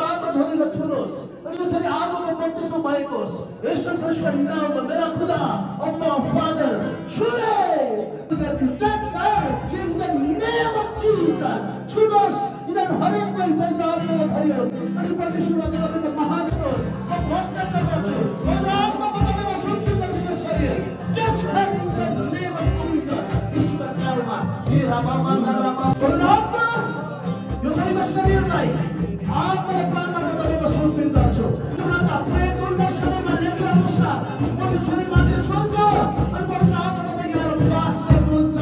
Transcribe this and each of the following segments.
आत्मा छोरीलाई छुनुहोस् अनि यो छोरी आगोको बत्तिसमा भएको होस् येशू ख्रीष्टको नाममा मेरा खुदा अपना फादर छुले touch her in the name of Jesus छुनुहोस् यिनीहरू हरेक कोही पवित्र आत्मामा भरियोस् अनि परमेश्वरले तपाईँको महान होस् म घोषणा गर्दछु पवित्र आत्माको तपाईँमा शक्ति गर्छ यो शरीर touch her in the name of Jesus ईश्वर नाममा हे रामा पवित्र आत्मा यो छोरीको शरीरलाई आत्मा प्राणमा तपाईँको समर्पित गर्छु उहाँका प्रेम उनका शरीरमा लेखेको अनुसार म यो छोरीमाथि छोड्छु अनि पवित्र आत्मा तपाईँ यहाँ वास गर्नुहुन्छ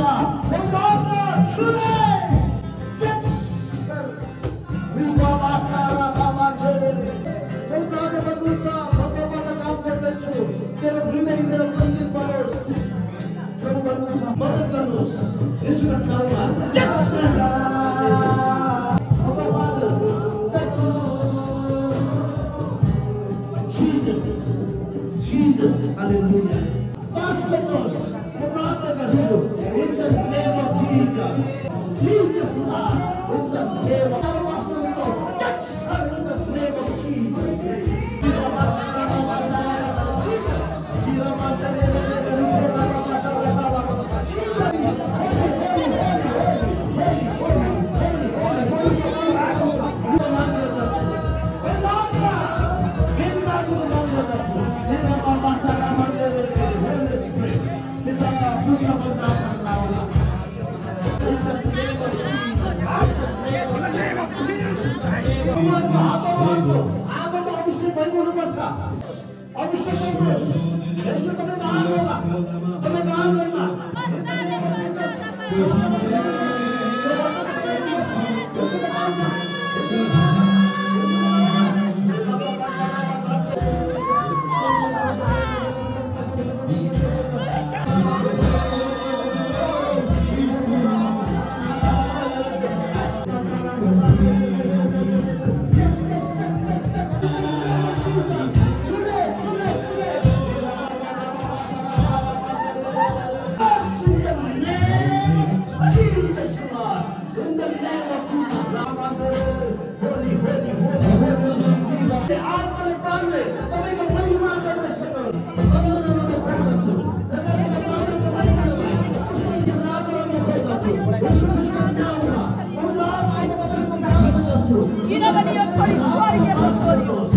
पवित्र आत्मा छुले तेरो हृदय मेरो मन्दिर बनोस् प्रभु भन्नुहुन्छ मद्दत गर्नुहोस् ईश्वर नाममा Jesus hallelujah pass गर्नुहोस् म प्रार्थना गर्छु in the name of Jesus Jesus Lord in the name of touch her in the name of Jesus आगोमा अभिषेक भएको हुनुपर्छ अभिषेक गर्नुहोस् यसो तपाईँको आगोमा तपाईँको आगोमा किनभने यो छोरी स्वर्गीय छोरी हो